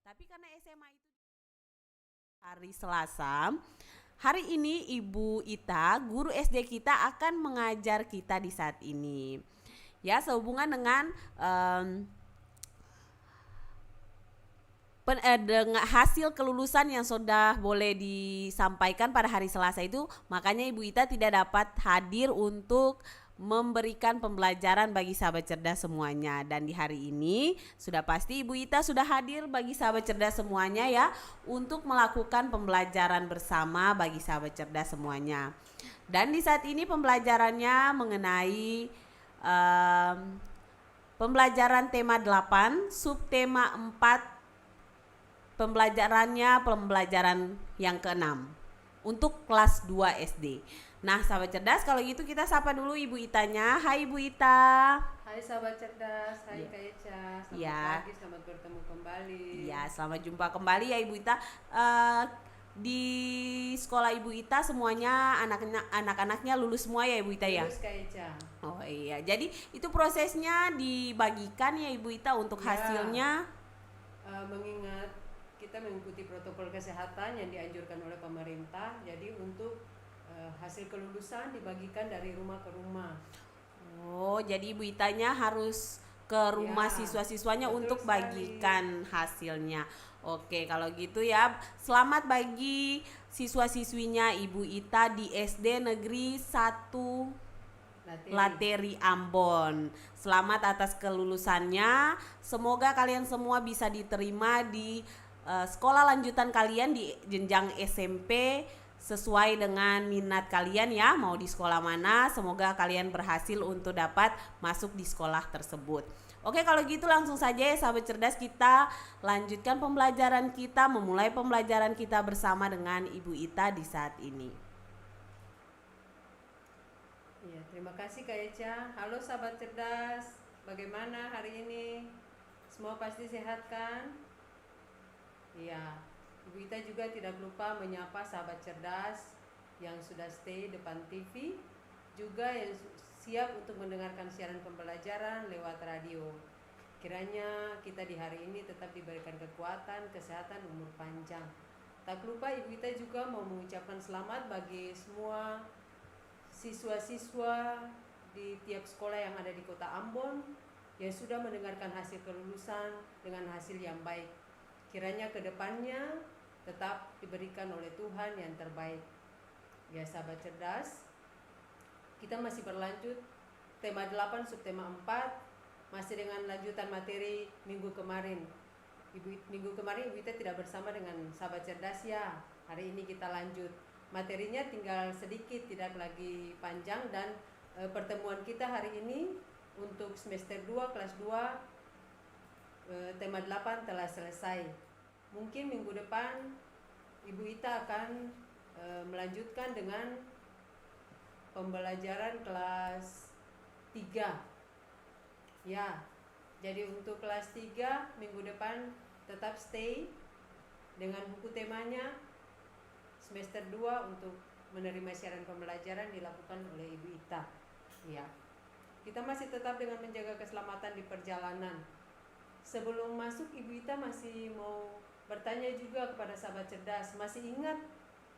Tapi karena SMA itu hari Selasa, hari ini Ibu Ita, guru SD kita akan mengajar kita di saat ini. Ya, sehubungan dengan dengan hasil kelulusan yang sudah boleh disampaikan pada hari Selasa itu, makanya Ibu Ita tidak dapat hadir untuk memberikan pembelajaran bagi sahabat cerdas semuanya. Dan di hari ini sudah pasti Ibu Ita sudah hadir bagi sahabat cerdas semuanya ya, untuk melakukan pembelajaran bersama bagi sahabat cerdas semuanya. Dan di saat ini pembelajarannya mengenai pembelajaran tema 8, subtema 4, pembelajaran yang ke-6 untuk kelas 2 SD. Nah, sahabat cerdas, kalau gitu kita sapa dulu Ibu Itanya. Hai Ibu Ita. Hai sahabat cerdas, hai Ya. Kak Eca, selamat Ya. pagi, selamat bertemu kembali. Ya, selamat jumpa kembali ya Ibu Ita. Di sekolah Ibu Ita semuanya anak-anaknya lulus semua ya Ibu Ita ya? Lulus Kak Eca. Oh iya, jadi itu prosesnya dibagikan ya Ibu Ita untuk Ya. hasilnya. Mengingat kita mengikuti protokol kesehatan yang dianjurkan oleh pemerintah, jadi untuk hasil kelulusan dibagikan dari rumah ke rumah. Oh, jadi Ibu Itanya harus ke rumah Ya, siswa-siswanya betul untuk sekali. bagikan hasilnya. Oke, kalau gitu ya, selamat bagi siswa-siswinya Ibu Ita di SD Negeri 1 Lateri Ambon. Selamat atas kelulusannya. Semoga kalian semua bisa diterima di sekolah lanjutan kalian di jenjang SMP sesuai dengan minat kalian ya, mau di sekolah mana. Semoga kalian berhasil untuk dapat masuk di sekolah tersebut. Oke, kalau gitu langsung saja ya sahabat cerdas, kita lanjutkan pembelajaran kita, memulai pembelajaran kita bersama dengan Ibu Ita di saat ini. Ya, terima kasih Kak Eca. Halo sahabat cerdas, bagaimana hari ini? Semua pasti sehat kan? Iya, Ibu Ita juga tidak lupa menyapa sahabat cerdas yang sudah stay depan TV, juga yang siap untuk mendengarkan siaran pembelajaran lewat radio. Kiranya kita di hari ini tetap diberikan kekuatan, kesehatan, umur panjang. Tak lupa Ibu Ita juga mau mengucapkan selamat bagi semua siswa-siswa di tiap sekolah yang ada di kota Ambon yang sudah mendengarkan hasil kelulusan dengan hasil yang baik. Kiranya kedepannya tetap diberikan oleh Tuhan yang terbaik. Ya sahabat cerdas, kita masih berlanjut tema 8 subtema 4, masih dengan lanjutan materi minggu kemarin. Minggu kemarin Ibu Ita tidak bersama dengan sahabat cerdas ya. Hari ini kita lanjut. Materinya tinggal sedikit, tidak lagi panjang, dan pertemuan kita hari ini untuk semester 2 kelas 2 tema 8 telah selesai. Mungkin minggu depan Ibu Ita akan melanjutkan dengan pembelajaran kelas 3. Ya, jadi untuk kelas 3 minggu depan tetap stay dengan buku temanya. Semester 2 untuk menerima siaran pembelajaran dilakukan oleh Ibu Ita. Ya. Kita masih tetap dengan menjaga keselamatan di perjalanan. Sebelum masuk, Ibu Ita masih mau bertanya juga kepada sahabat cerdas, masih ingat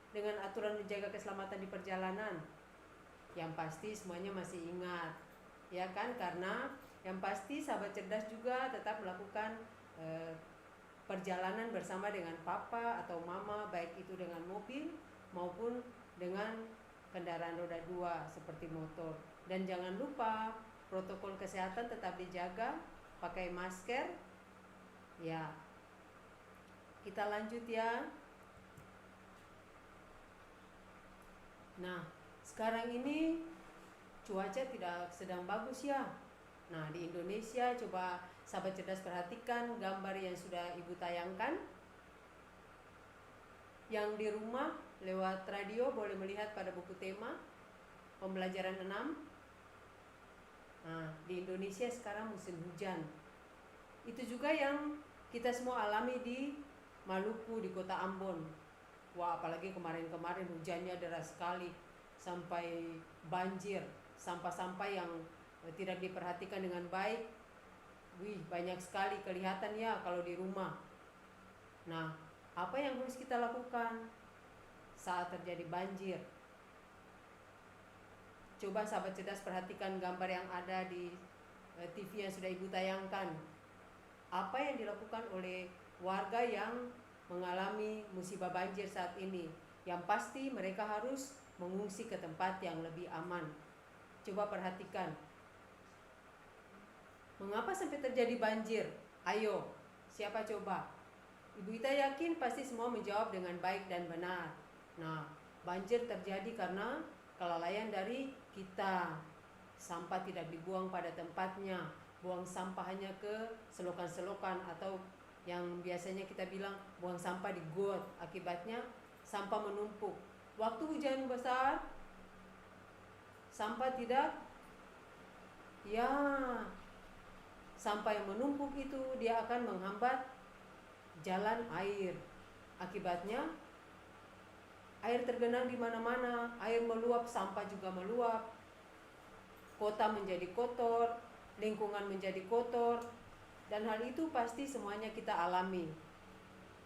dengan aturan menjaga keselamatan di perjalanan? Yang pasti semuanya masih ingat, ya kan? Karena yang pasti sahabat cerdas juga tetap melakukan perjalanan bersama dengan papa atau mama, baik itu dengan mobil maupun dengan kendaraan roda 2 seperti motor. Dan jangan lupa protokol kesehatan tetap dijaga, pakai masker. Ya. Kita lanjut ya. Nah, sekarang ini cuaca tidak sedang bagus ya. Nah, di Indonesia coba sahabat cerdas perhatikan gambar yang sudah Ibu tayangkan. Yang di rumah lewat radio boleh melihat pada buku tema pembelajaran 6. Nah, di Indonesia sekarang musim hujan. Itu juga yang kita semua alami di Maluku, di kota Ambon. Wah, apalagi kemarin-kemarin hujannya deras sekali sampai banjir, sampah-sampah yang tidak diperhatikan dengan baik. Wih, banyak sekali kelihatan ya kalau di rumah. Nah, apa yang harus kita lakukan saat terjadi banjir? Coba sahabat cerdas perhatikan gambar yang ada di TV yang sudah ibu tayangkan. Apa yang dilakukan oleh warga yang mengalami musibah banjir saat ini? Yang pasti mereka harus mengungsi ke tempat yang lebih aman. Coba perhatikan. Mengapa sampai terjadi banjir? Ayo, siapa coba? Ibu Ita yakin pasti semua menjawab dengan baik dan benar. Nah, banjir terjadi karena kelalaian dari kita. Sampah tidak dibuang pada tempatnya. Buang sampah hanya ke selokan-selokan atau yang biasanya kita bilang buang sampah di got. Akibatnya sampah menumpuk. Waktu hujan besar, sampah tidak, ya, sampah yang menumpuk itu dia akan menghambat jalan air. Akibatnya air tergenang di mana-mana, air meluap, sampah juga meluap. Kota menjadi kotor, lingkungan menjadi kotor, dan hal itu pasti semuanya kita alami,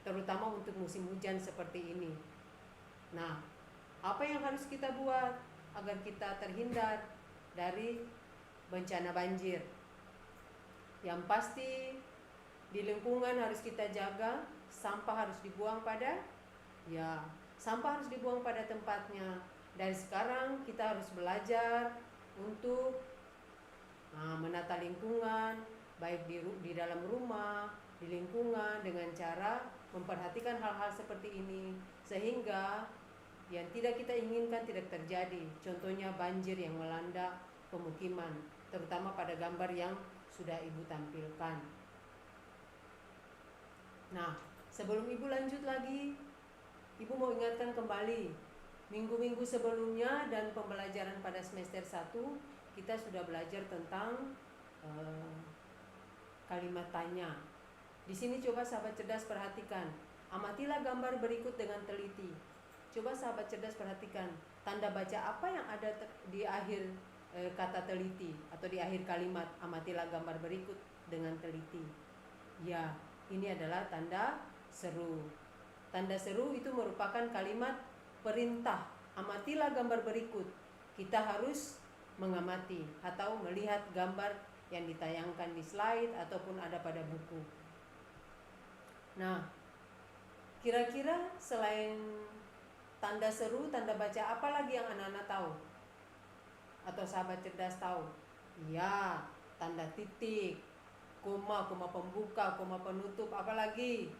terutama untuk musim hujan seperti ini. Nah, apa yang harus kita buat agar kita terhindar dari bencana banjir? Yang pasti di lingkungan harus kita jaga, sampah harus dibuang pada sampah harus dibuang pada tempatnya. Dari sekarang kita harus belajar untuk menata lingkungan, baik di dalam rumah, di lingkungan, dengan cara memperhatikan hal-hal seperti ini, sehingga yang tidak kita inginkan tidak terjadi. Contohnya banjir yang melanda pemukiman, terutama pada gambar yang sudah ibu tampilkan. Nah, sebelum ibu lanjut lagi, ibu mau ingatkan kembali, minggu-minggu sebelumnya dan pembelajaran pada semester 1 kita sudah belajar tentang kalimat tanya. Di sini coba sahabat cerdas perhatikan, amatilah gambar berikut dengan teliti. Coba sahabat cerdas perhatikan tanda baca apa yang ada di akhir kata teliti atau di akhir kalimat amatilah gambar berikut dengan teliti. Ya, ini adalah tanda seru. Tanda seru itu merupakan kalimat perintah. Amatilah gambar berikut. Kita harus mengamati atau melihat gambar yang ditayangkan di slide ataupun ada pada buku. Nah, kira-kira selain tanda seru, tanda baca, apa lagi yang anak-anak tahu? Atau sahabat cerdas tahu? Ya, tanda titik, koma, koma pembuka, koma penutup, apa lagi?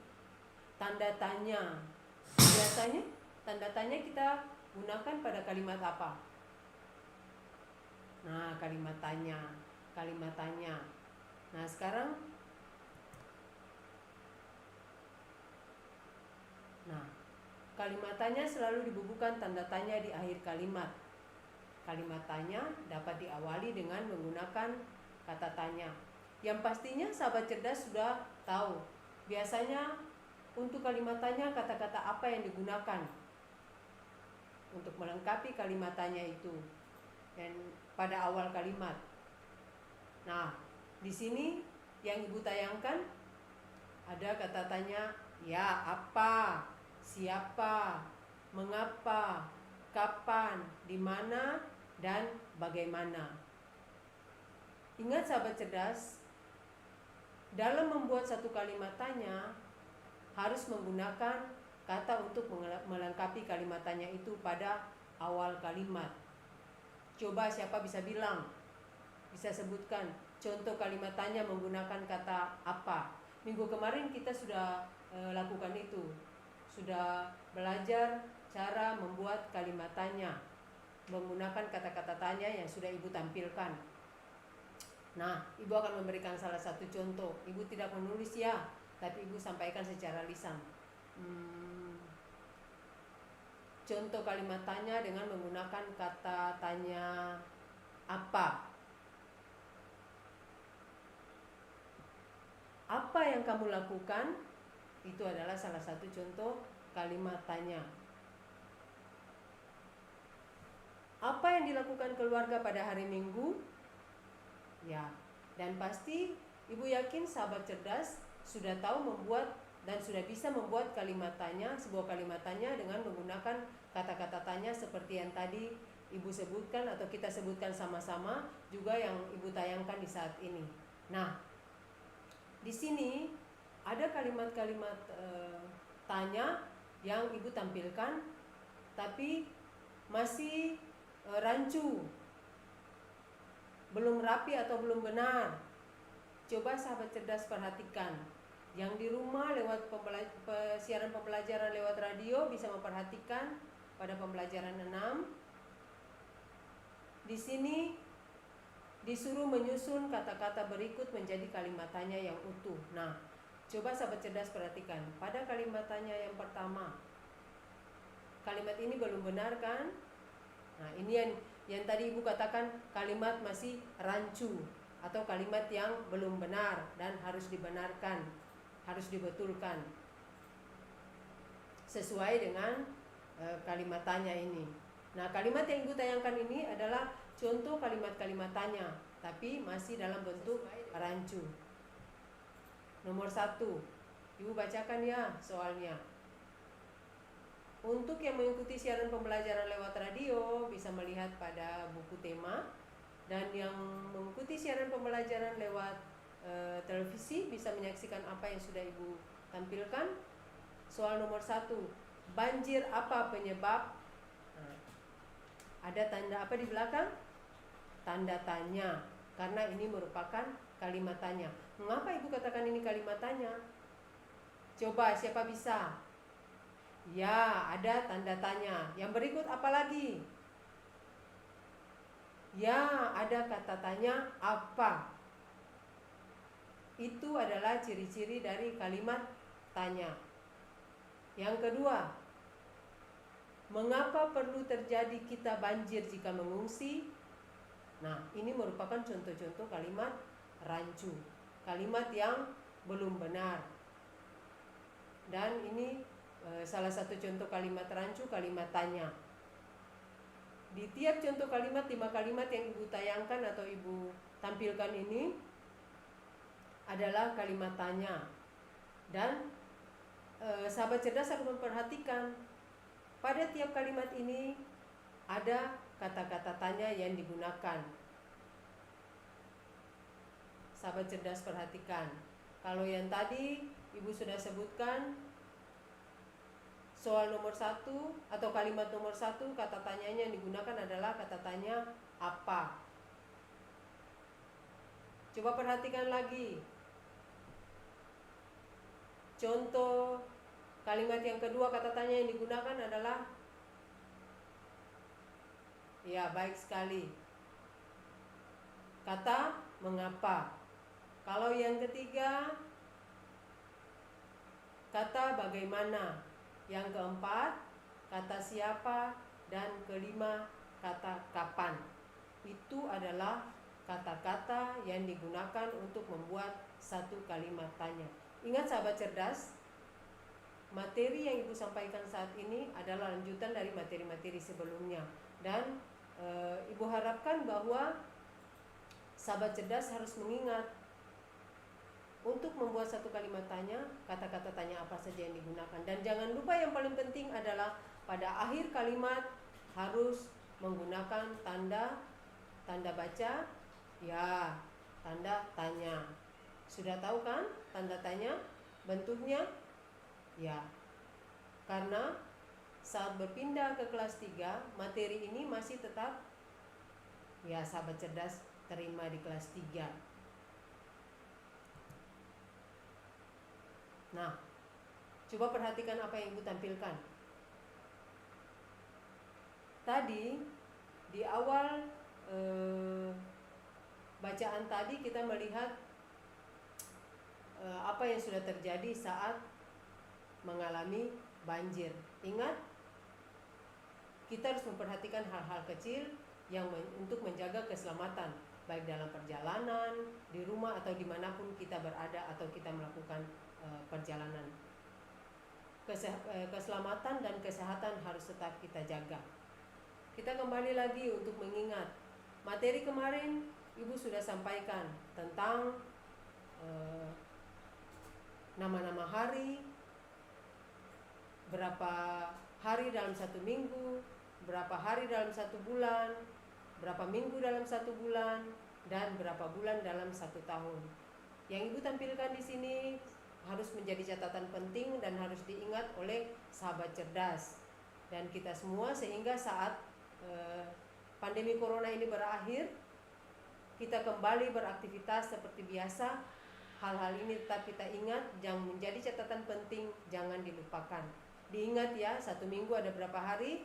Tanda tanya. Biasanya tanda tanya kita gunakan pada kalimat apa? Nah, kalimat tanya. Nah, sekarang kalimat tanya selalu dibubuhkan tanda tanya di akhir kalimat. Kalimat tanya dapat diawali dengan menggunakan kata tanya. Yang pastinya sahabat cerdas sudah tahu. Biasanya untuk kalimat tanya kata-kata apa yang digunakan untuk melengkapi kalimat tanya itu dan pada awal kalimat. Nah, di sini yang ibu tayangkan ada kata tanya ya, apa, siapa, mengapa, kapan, di mana, dan bagaimana. Ingat sahabat cerdas, dalam membuat satu kalimat tanya harus menggunakan kata untuk melengkapi kalimat tanya itu pada awal kalimat. Coba siapa bisa bilang, bisa sebutkan contoh kalimat tanya menggunakan kata apa? Minggu kemarin kita sudah lakukan itu. Sudah belajar cara membuat kalimat tanya menggunakan kata-kata tanya yang sudah ibu tampilkan. Nah, ibu akan memberikan salah satu contoh. Ibu tidak menulis ya, tapi ibu sampaikan secara lisan. Contoh kalimat tanya dengan menggunakan kata tanya apa? Apa yang kamu lakukan? Itu adalah salah satu contoh kalimat tanya. Apa yang dilakukan keluarga pada hari Minggu? Ya, dan pasti ibu yakin sahabat cerdas sudah tahu membuat dan sudah bisa membuat kalimat tanya, sebuah kalimat tanya dengan menggunakan kata-kata tanya seperti yang tadi Ibu sebutkan atau kita sebutkan sama-sama, juga yang Ibu tayangkan di saat ini. Nah, di sini ada kalimat-kalimat tanya yang Ibu tampilkan, tapi masih rancu, belum rapi atau belum benar. Coba sahabat cerdas perhatikan. Yang di rumah lewat siaran pembelajaran lewat radio bisa memperhatikan pada pembelajaran 6. Di sini disuruh menyusun kata-kata berikut menjadi kalimat tanya yang utuh. Nah, coba sahabat cerdas perhatikan. Pada kalimat tanya yang pertama, kalimat ini belum benar kan? Nah, ini yang tadi Ibu katakan kalimat masih rancu atau kalimat yang belum benar dan harus dibenarkan, harus dibetulkan sesuai dengan kalimat tanya ini. Nah, kalimat yang Ibu tayangkan ini adalah contoh kalimat-kalimat tanya, tapi masih dalam bentuk rancu. Nomor 1, Ibu bacakan ya soalnya. Untuk yang mengikuti siaran pembelajaran lewat radio bisa melihat pada buku tema, dan yang mengikuti siaran pembelajaran lewat televisi bisa menyaksikan apa yang sudah Ibu tampilkan. Soal nomor 1, banjir apa penyebab? Nah, ada tanda apa di belakang? Tanda tanya, karena ini merupakan kalimat tanya. Mengapa Ibu katakan ini kalimat tanya? Coba siapa bisa? Ya, ada tanda tanya. Yang berikut apa lagi? Ya, ada kata tanya apa? Itu adalah ciri-ciri dari kalimat tanya. Yang kedua, mengapa perlu terjadi kita banjir jika mengungsi? Nah, ini merupakan contoh-contoh kalimat rancu, kalimat yang belum benar. Dan ini salah satu contoh kalimat rancu, kalimat tanya. Di tiap contoh kalimat, 5 kalimat yang Ibu tayangkan atau Ibu tampilkan ini adalah kalimat tanya. Dan sahabat cerdas akan memperhatikan pada tiap kalimat ini ada kata-kata tanya yang digunakan. Sahabat cerdas perhatikan. Kalau yang tadi Ibu sudah sebutkan, soal nomor 1 atau kalimat nomor 1, kata tanyanya yang digunakan adalah kata tanya apa. Coba perhatikan lagi. Contoh kalimat yang kedua, kata tanya yang digunakan adalah, ya baik sekali, kata mengapa. Kalau yang ketiga, kata bagaimana. Yang keempat, kata siapa. Dan kelima, kata kapan. Itu adalah kata-kata yang digunakan untuk membuat satu kalimat tanya. Ingat sahabat cerdas, materi yang Ibu sampaikan saat ini adalah lanjutan dari materi-materi sebelumnya. Dan Ibu harapkan bahwa sahabat cerdas harus mengingat untuk membuat satu kalimat tanya, kata-kata tanya apa saja yang digunakan. Dan jangan lupa yang paling penting adalah pada akhir kalimat harus menggunakan tanda baca, ya, tanda tanya. Sudah tahu kan tanda tanya bentuknya? Ya, karena saat berpindah ke kelas 3, materi ini masih tetap, ya, sahabat cerdas terima di kelas 3. Nah, coba perhatikan apa yang Ibu tampilkan. Tadi di awal bacaan tadi kita melihat apa yang sudah terjadi saat mengalami banjir. Ingat, kita harus memperhatikan hal-hal kecil yang untuk menjaga keselamatan, baik dalam perjalanan, di rumah atau dimanapun kita berada atau kita melakukan perjalanan. Keselamatan dan kesehatan harus tetap kita jaga. Kita kembali lagi untuk mengingat materi kemarin. Ibu sudah sampaikan tentang nama-nama hari, berapa hari dalam satu minggu, berapa hari dalam satu bulan, berapa minggu dalam satu bulan, dan berapa bulan dalam satu tahun. Yang Ibu tampilkan di sini harus menjadi catatan penting dan harus diingat oleh sahabat cerdas dan kita semua, sehingga saat pandemi corona ini berakhir, kita kembali beraktivitas seperti biasa. Hal-hal ini tetap kita ingat, jangan menjadi catatan penting, jangan dilupakan. Diingat ya, satu minggu ada berapa hari?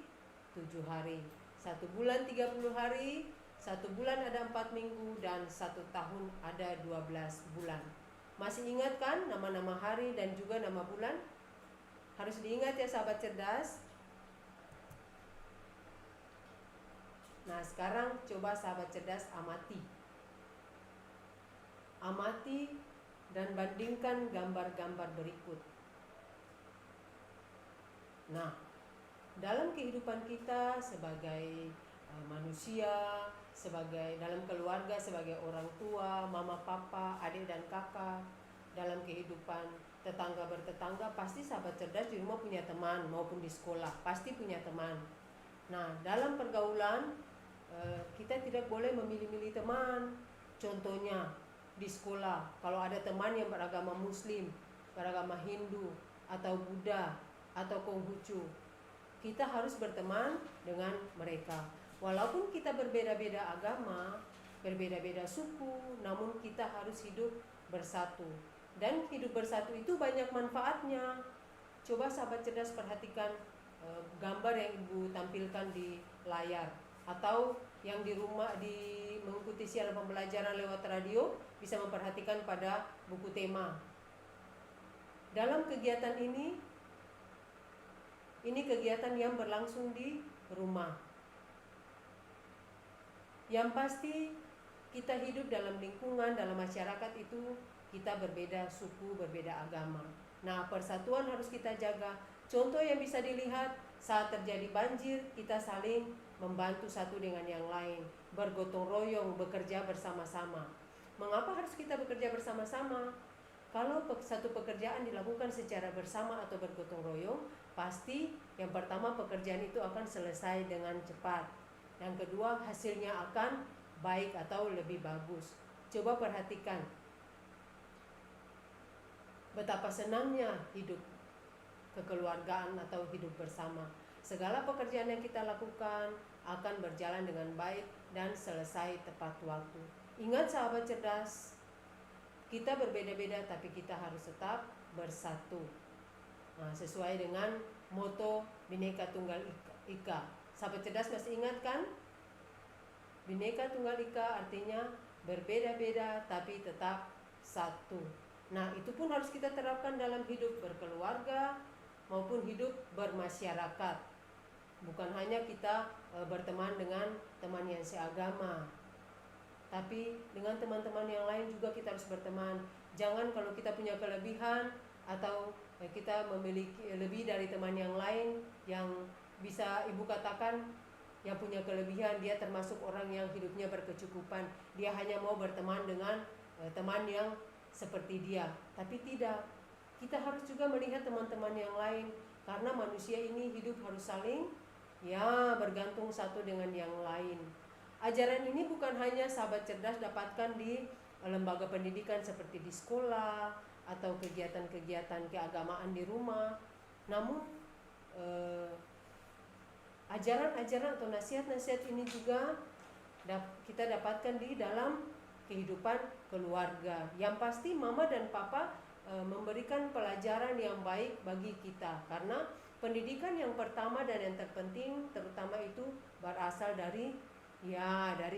7 hari. Satu bulan 30 hari, satu bulan ada 4 minggu, dan satu tahun ada 12 bulan. Masih ingat kan nama-nama hari dan juga nama bulan? Harus diingat ya sahabat cerdas. Nah, sekarang coba sahabat cerdas amati. Amati dan bandingkan gambar-gambar berikut. Nah, dalam kehidupan kita sebagai manusia, sebagai dalam keluarga, sebagai orang tua, mama, papa, adik dan kakak, dalam kehidupan tetangga bertetangga, pasti sahabat cerdas di rumah punya teman, maupun di sekolah pasti punya teman. Nah, dalam pergaulan kita tidak boleh memilih-milih teman. Contohnya di sekolah, kalau ada teman yang beragama Muslim, beragama Hindu, atau Buddha, atau Konghucu, kita harus berteman dengan mereka. Walaupun kita berbeda-beda agama, berbeda-beda suku, namun kita harus hidup bersatu. Dan hidup bersatu itu banyak manfaatnya. Coba sahabat cerdas perhatikan gambar yang Ibu tampilkan di layar, atau yang di rumah mengikuti siaran pembelajaran lewat radio, bisa memperhatikan pada buku tema. Dalam kegiatan ini kegiatan yang berlangsung di rumah. Yang pasti kita hidup dalam lingkungan, dalam masyarakat itu kita berbeda suku, berbeda agama. Nah, persatuan harus kita jaga. Contoh yang bisa dilihat saat terjadi banjir, kita saling membantu satu dengan yang lain, bergotong royong, bekerja bersama-sama. Mengapa harus kita bekerja bersama-sama? Kalau satu pekerjaan dilakukan secara bersama atau bergotong royong, pasti yang pertama pekerjaan itu akan selesai dengan cepat. Yang kedua, hasilnya akan baik atau lebih bagus. Coba perhatikan betapa senangnya hidup kekeluargaan atau hidup bersama. Segala pekerjaan yang kita lakukan akan berjalan dengan baik dan selesai tepat waktu. Ingat sahabat cerdas, kita berbeda-beda tapi kita harus tetap bersatu. Nah, sesuai dengan moto Bhinneka Tunggal Ika. Sahabat cerdas masih ingat kan? Bhinneka Tunggal Ika artinya berbeda-beda tapi tetap satu. Nah, itu pun harus kita terapkan dalam hidup berkeluarga maupun hidup bermasyarakat. Bukan hanya kita berteman dengan teman yang seagama, tapi dengan teman-teman yang lain juga kita harus berteman. Jangan kalau kita punya kelebihan atau kita memiliki lebih dari teman yang lain, yang bisa Ibu katakan yang punya kelebihan, dia termasuk orang yang hidupnya berkecukupan, dia hanya mau berteman dengan teman yang seperti dia. Tapi tidak, kita harus juga melihat teman-teman yang lain, karena manusia ini hidup harus saling bergantung satu dengan yang lain. Ajaran ini bukan hanya sahabat cerdas dapatkan di lembaga pendidikan seperti di sekolah atau kegiatan-kegiatan keagamaan di rumah, namun ajaran-ajaran atau nasihat-nasihat ini juga kita dapatkan di dalam kehidupan keluarga. Yang pasti mama dan papa memberikan pelajaran yang baik bagi kita, karena pendidikan yang pertama dan yang terpenting terutama itu berasal dari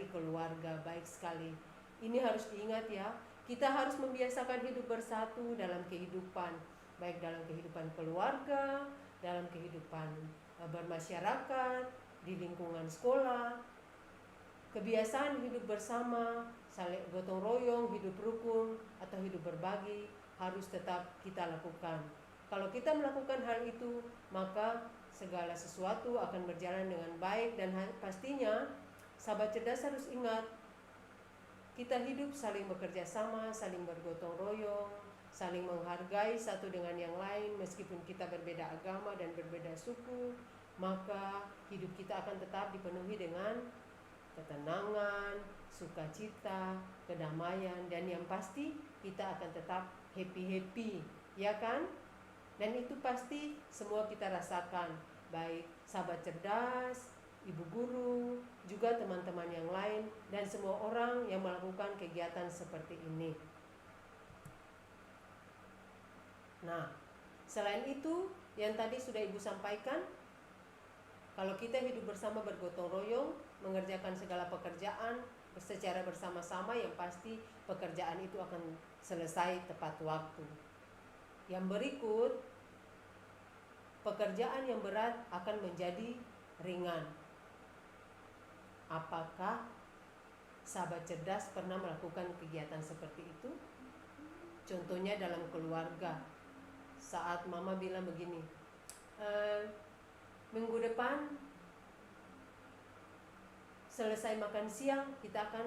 keluarga. Baik sekali. Ini harus diingat ya. Kita harus membiasakan hidup bersatu dalam kehidupan, baik dalam kehidupan keluarga, dalam kehidupan bermasyarakat, di lingkungan sekolah. Kebiasaan hidup bersama, saling gotong royong, hidup rukun atau hidup berbagi harus tetap kita lakukan. Kalau kita melakukan hal itu, maka segala sesuatu akan berjalan dengan baik. Dan pastinya sahabat cerdas harus ingat, kita hidup saling bekerja sama, saling bergotong royong, saling menghargai satu dengan yang lain meskipun kita berbeda agama dan berbeda suku, maka hidup kita akan tetap dipenuhi dengan ketenangan, sukacita, kedamaian, dan yang pasti kita akan tetap happy-happy, ya kan? Dan itu pasti semua kita rasakan, baik sahabat cerdas, ibu guru, juga teman-teman yang lain, dan semua orang yang melakukan kegiatan seperti ini. Nah, selain itu yang tadi sudah Ibu sampaikan, kalau kita hidup bersama bergotong royong, mengerjakan segala pekerjaan secara bersama-sama, yang pasti pekerjaan itu akan selesai tepat waktu. Yang berikut, pekerjaan yang berat akan menjadi ringan. Apakah sahabat cerdas pernah melakukan kegiatan seperti itu? Contohnya dalam keluarga, saat mama bilang begini, minggu depan selesai makan siang kita akan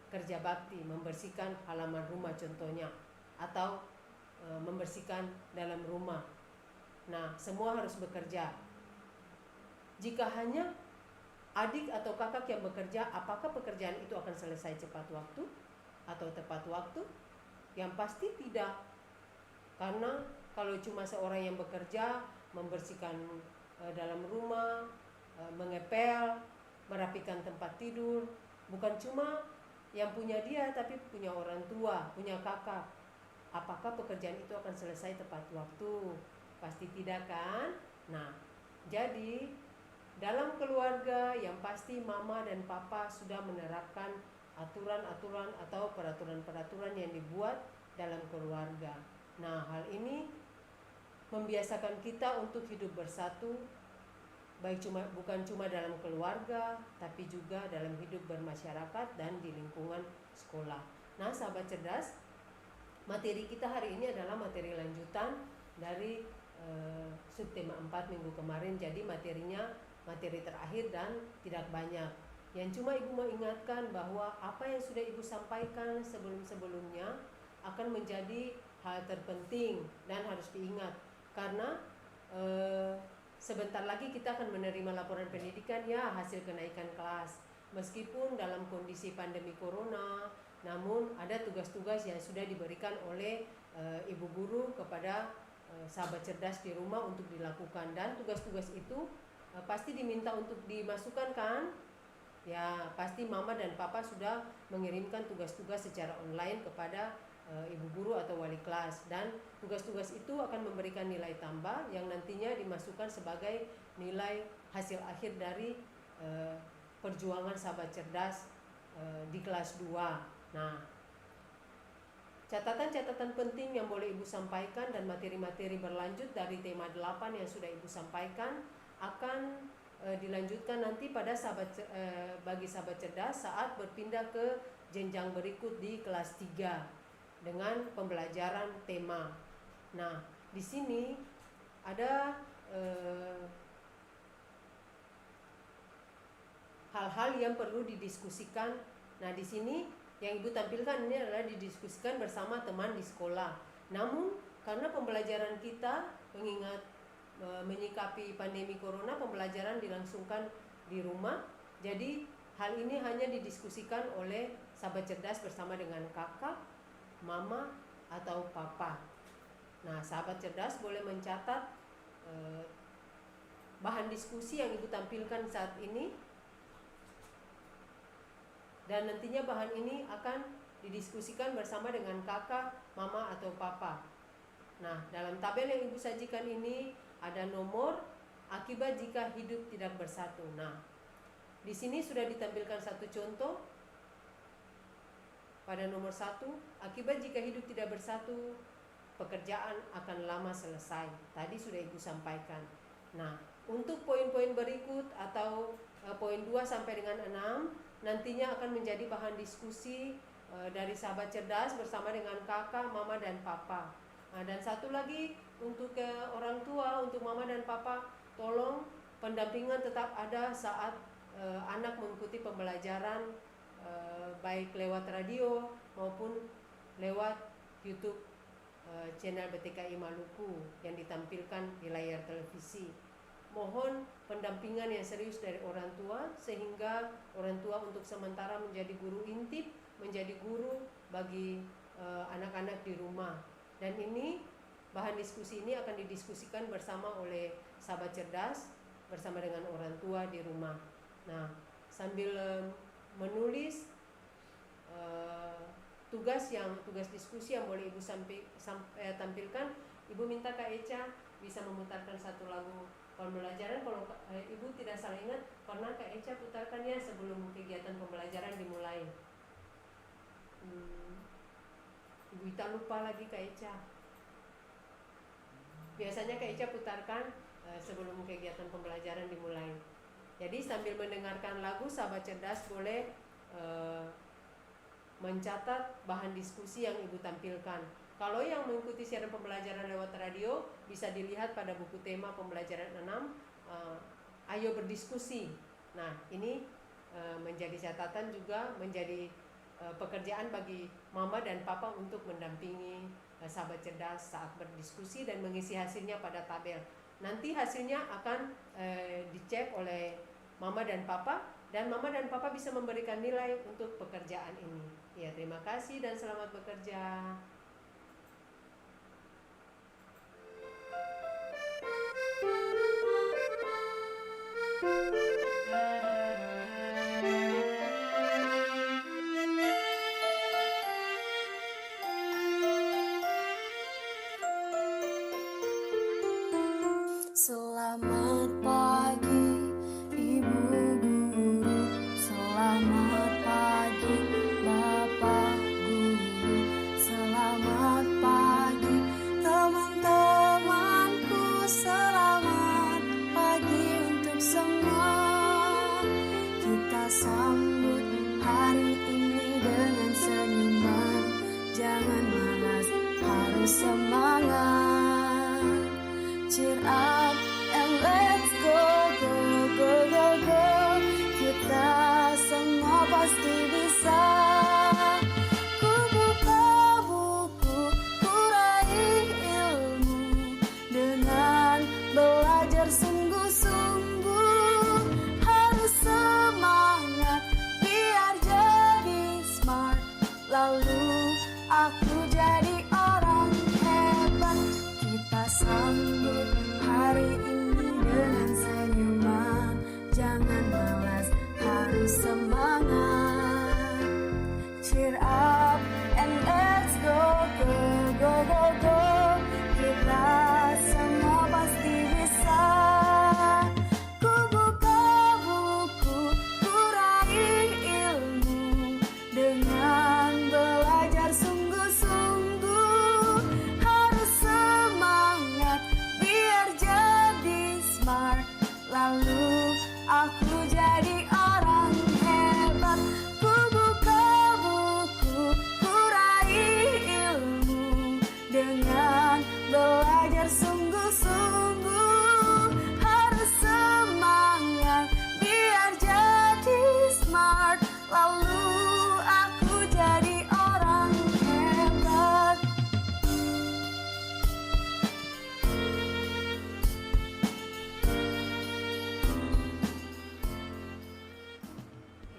kerja bakti, membersihkan halaman rumah contohnya, atau membersihkan dalam rumah. Nah, semua harus bekerja. Jika hanya adik atau kakak yang bekerja, apakah pekerjaan itu akan selesai cepat waktu atau tepat waktu? Yang pasti tidak. Karena kalau cuma seorang yang bekerja, membersihkan dalam rumah, mengepel, merapikan tempat tidur, bukan cuma yang punya dia, tapi punya orang tua, punya kakak. Apakah pekerjaan itu akan selesai tepat waktu? Pasti tidak, kan? Nah, jadi dalam keluarga yang pasti mama dan papa sudah menerapkan aturan-aturan atau peraturan-peraturan yang dibuat dalam keluarga. Nah, hal ini membiasakan kita untuk hidup bersatu, bukan cuma dalam keluarga, tapi juga dalam hidup bermasyarakat dan di lingkungan sekolah. Nah, sahabat cerdas, materi kita hari ini adalah materi lanjutan dari subtema 4 minggu kemarin. Jadi materinya materi terakhir dan tidak banyak. Yang cuma Ibu mau ingatkan bahwa apa yang sudah Ibu sampaikan sebelum-sebelumnya akan menjadi hal terpenting dan harus diingat. Karena sebentar lagi kita akan menerima laporan pendidikan, ya, hasil kenaikan kelas. Meskipun dalam kondisi pandemi corona, namun ada tugas-tugas yang sudah diberikan oleh ibu guru kepada sahabat cerdas di rumah untuk dilakukan. Dan tugas-tugas itu pasti diminta untuk dimasukkan, kan? Ya, pasti mama dan papa sudah mengirimkan tugas-tugas secara online kepada ibu guru atau wali kelas, dan tugas-tugas itu akan memberikan nilai tambah yang nantinya dimasukkan sebagai nilai hasil akhir dari perjuangan sahabat cerdas di kelas 2. Nah, catatan-catatan penting yang boleh Ibu sampaikan dan materi-materi berlanjut dari tema 8 yang sudah Ibu sampaikan akan dilanjutkan nanti pada bagi sahabat cerdas saat berpindah ke jenjang berikut di kelas 3 dengan pembelajaran tema. Nah, di sini ada hal-hal yang perlu didiskusikan. Nah, di sini yang Ibu tampilkan ini adalah didiskusikan bersama teman di sekolah. Namun, karena pembelajaran kita mengingat menyikapi pandemi corona, pembelajaran dilangsungkan di rumah. Jadi, hal ini hanya didiskusikan oleh sahabat cerdas bersama dengan kakak, mama, atau papa. Nah, sahabat cerdas boleh mencatat bahan diskusi yang Ibu tampilkan saat ini, dan nantinya bahan ini akan didiskusikan bersama dengan kakak, mama, atau papa. Nah, dalam tabel yang Ibu sajikan ini ada nomor akibat jika hidup tidak bersatu. Nah, di sini sudah ditampilkan satu contoh. Pada nomor 1, akibat jika hidup tidak bersatu, pekerjaan akan lama selesai. Tadi sudah Ibu sampaikan. Nah, untuk poin-poin berikut atau poin 2 sampai dengan 6 nantinya akan menjadi bahan diskusi dari sahabat cerdas bersama dengan kakak, mama, dan papa. Nah, dan satu lagi untuk orang tua, untuk mama dan papa, tolong pendampingan tetap ada saat anak mengikuti pembelajaran baik lewat radio maupun lewat YouTube channel BTKI Maluku yang ditampilkan di layar televisi. Mohon pendampingan yang serius dari orang tua, sehingga orang tua untuk sementara menjadi guru intip, menjadi guru bagi anak-anak di rumah. Dan ini bahan diskusi ini akan didiskusikan bersama oleh sahabat cerdas bersama dengan orang tua di rumah. Nah, sambil menulis tugas diskusi yang boleh Ibu tampilkan, Ibu minta Kak Echa bisa memutarkan satu lagu pembelajaran. Kalau Ibu tidak salah ingat, pernah Kak Echa putarkannya sebelum kegiatan pembelajaran dimulai. Ibu Ita lupa lagi Kak Echa. Biasanya Kak Echa putarkan sebelum kegiatan pembelajaran dimulai. Jadi sambil mendengarkan lagu, sahabat cerdas boleh mencatat bahan diskusi yang Ibu tampilkan. Kalau yang mengikuti siaran pembelajaran lewat radio, bisa dilihat pada buku tema pembelajaran 6, ayo berdiskusi. Nah, ini menjadi catatan juga, menjadi pekerjaan bagi mama dan papa untuk mendampingi sahabat cerdas saat berdiskusi dan mengisi hasilnya pada tabel. Nanti hasilnya akan dicek oleh mama dan papa, dan mama dan papa bisa memberikan nilai untuk pekerjaan ini. Ya, terima kasih dan selamat bekerja. Selamat pagi Ibu Guru, selamat pagi Bapak Guru, selamat pagi teman-temanku, selamat pagi untuk semua. Kita sambut hari ini dengan senyuman, jangan malas, harus semangat. Cheer up and let's go, go, go, go, go. Kita semua pasti bisa. Ku buka buku, ku raih ilmu, dengan belajar sungguh-sungguh. Harus semangat biar jadi smart, lalu aku jadi orang hebat. Kita sambut hari ini dengan senyuman, jangan malas, harus semangat. Cheer up and let's go, go, go, go, go. Kita semua pasti bisa. Ku buka buku, ku raih ilmu, dengan belajar sungguh-sungguh. Harus semangat biar jadi smart, lalu aku jadi orang hebat. Ku buka buku, ku raih ilmu, dengan belajar sungguh-sungguh. Harus semangat biar jadi smart, lalu aku jadi orang hebat.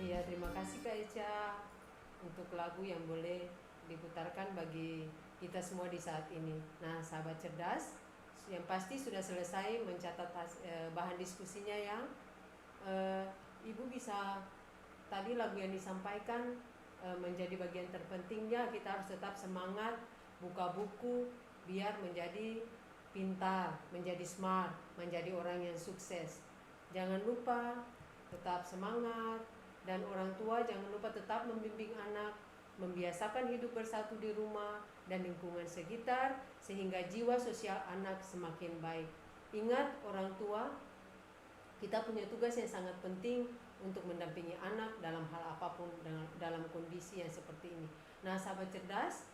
Iya, terima kasih Kak Echa untuk lagu yang boleh diputarkan bagi kita semua di saat ini. Nah, sahabat cerdas, yang pasti sudah selesai mencatat bahan diskusinya ya. Ibu bisa, tadi lagu yang disampaikan menjadi bagian terpentingnya. Kita harus tetap semangat, buka buku biar menjadi pintar, menjadi smart, menjadi orang yang sukses. Jangan lupa tetap semangat, dan orang tua jangan lupa tetap membimbing anak, membiasakan hidup bersatu di rumah dan lingkungan sekitar, sehingga jiwa sosial anak semakin baik. Ingat, orang tua, kita punya tugas yang sangat penting untuk mendampingi anak dalam hal apapun, dalam kondisi yang seperti ini. Nah, sahabat cerdas,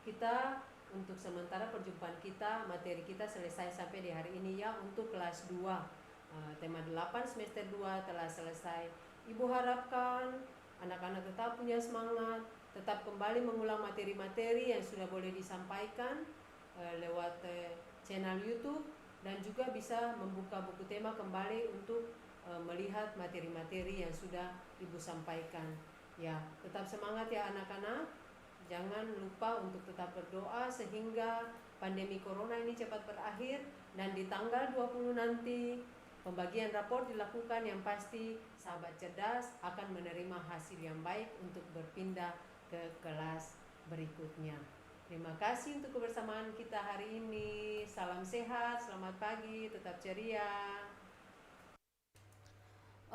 kita untuk sementara perjumpaan kita, materi kita selesai sampai di hari ini ya, untuk kelas 2. Tema 8 semester 2 telah selesai. Ibu harapkan anak-anak tetap punya semangat, tetap kembali mengulang materi-materi yang sudah boleh disampaikan lewat channel YouTube, dan juga bisa membuka buku tema kembali untuk melihat materi-materi yang sudah Ibu sampaikan. Ya, tetap semangat ya anak-anak. Jangan lupa untuk tetap berdoa sehingga pandemi corona ini cepat berakhir, dan di tanggal 20 nanti pembagian rapor dilakukan. Yang pasti sahabat cerdas akan menerima hasil yang baik untuk berpindah ke kelas berikutnya. Terima kasih untuk kebersamaan kita hari ini. Salam sehat, selamat pagi, tetap ceria.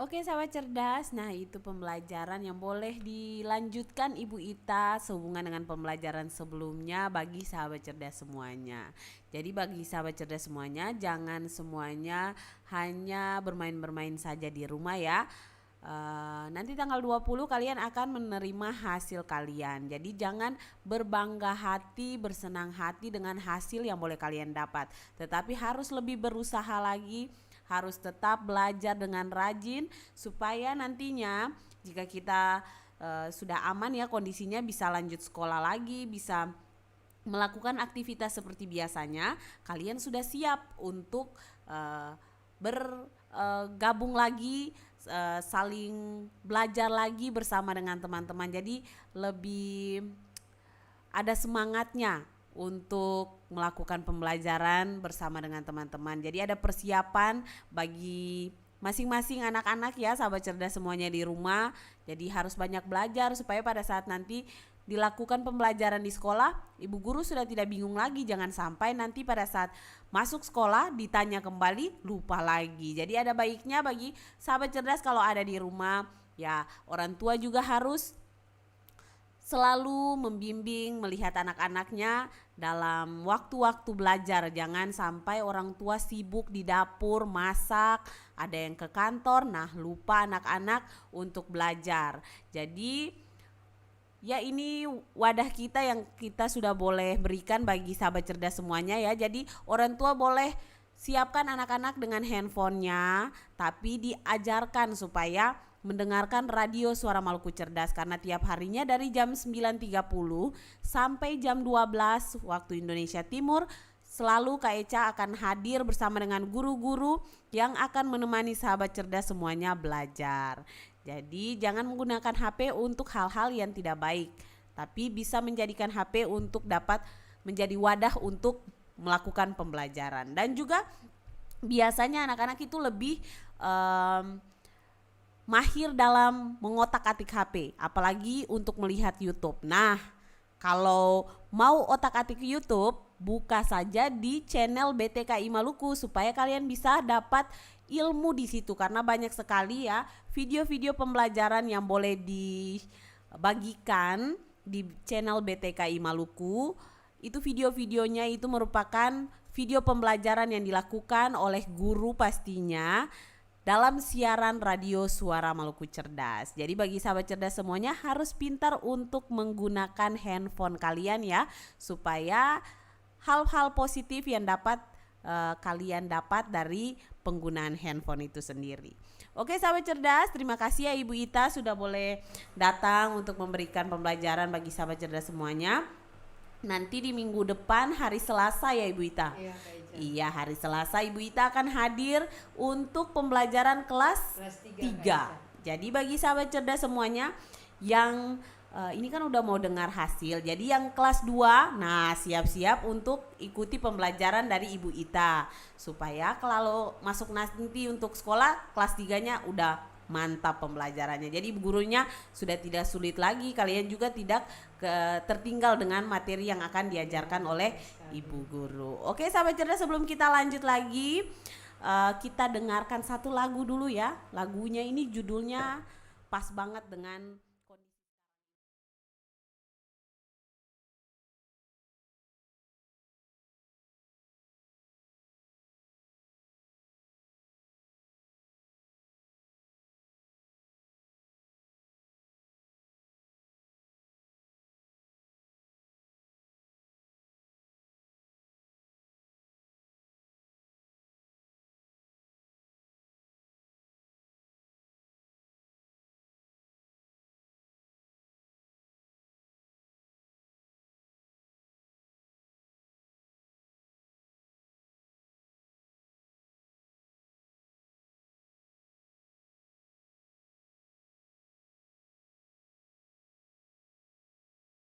Oke sahabat cerdas, nah itu pembelajaran yang boleh dilanjutkan Ibu Ita sehubungan dengan pembelajaran sebelumnya bagi sahabat cerdas semuanya. Jadi bagi sahabat cerdas semuanya, jangan semuanya hanya bermain-bermain saja di rumah ya. Nanti tanggal 20 kalian akan menerima hasil kalian. Jadi jangan berbangga hati, bersenang hati dengan hasil yang boleh kalian dapat, tetapi harus lebih berusaha lagi, harus tetap belajar dengan rajin supaya nantinya jika kita sudah aman ya kondisinya, bisa lanjut sekolah lagi, bisa melakukan aktivitas seperti biasanya, kalian sudah siap untuk bergabung lagi, saling belajar lagi bersama dengan teman-teman. Jadi lebih ada semangatnya untuk melakukan pembelajaran bersama dengan teman-teman. Jadi ada persiapan bagi masing-masing anak-anak ya, sahabat cerdas semuanya di rumah. Jadi harus banyak belajar supaya pada saat nanti dilakukan pembelajaran di sekolah, ibu guru sudah tidak bingung lagi. Jangan sampai nanti pada saat masuk sekolah ditanya kembali lupa lagi. Jadi ada baiknya bagi sahabat cerdas kalau ada di rumah ya, orang tua juga harus selalu membimbing, melihat anak-anaknya dalam waktu-waktu belajar. Jangan sampai orang tua sibuk di dapur masak, ada yang ke kantor, nah lupa anak-anak untuk belajar. Jadi ya ini wadah kita yang kita sudah boleh berikan bagi sahabat cerdas semuanya ya. Jadi orang tua boleh siapkan anak-anak dengan handphonenya, tapi diajarkan supaya mendengarkan radio Suara Maluku Cerdas, karena tiap harinya dari jam 9.30 sampai jam 12 waktu Indonesia Timur selalu Kak Eca akan hadir bersama dengan guru-guru yang akan menemani sahabat cerdas semuanya belajar. Jadi jangan menggunakan HP untuk hal-hal yang tidak baik, tapi bisa menjadikan HP untuk dapat menjadi wadah untuk melakukan pembelajaran. Dan juga biasanya anak-anak itu lebih mahir dalam mengotak-atik HP, apalagi untuk melihat YouTube. Nah, kalau mau otak-atik YouTube, buka saja di channel BTKI Maluku supaya kalian bisa dapat ilmu di situ, karena banyak sekali ya video-video pembelajaran yang boleh dibagikan di channel BTKI Maluku. Itu video-videonya itu merupakan video pembelajaran yang dilakukan oleh guru pastinya dalam siaran radio Suara Maluku Cerdas. Jadi bagi sahabat cerdas semuanya harus pintar untuk menggunakan handphone kalian ya, supaya hal-hal positif yang dapat kalian dapat dari penggunaan handphone itu sendiri. Oke sahabat cerdas, terima kasih ya Ibu Ita sudah boleh datang untuk memberikan pembelajaran bagi sahabat cerdas semuanya. Nanti di minggu depan hari Selasa ya Ibu Ita. Iya, Kak Eca. Iya, hari Selasa Ibu Ita akan hadir untuk pembelajaran kelas 3. Jadi bagi sahabat cerdas semuanya yang ini kan udah mau dengar hasil. Jadi yang kelas 2, nah siap-siap untuk ikuti pembelajaran dari Ibu Ita, supaya kalau masuk nanti untuk sekolah kelas 3-nya udah mantap pembelajarannya. Jadi gurunya sudah tidak sulit lagi, kalian juga tidak tertinggal dengan materi yang akan diajarkan oleh Ibu Guru. Oke sahabat cerdas, sebelum kita lanjut lagi, kita dengarkan satu lagu dulu ya. Lagunya ini judulnya pas banget dengan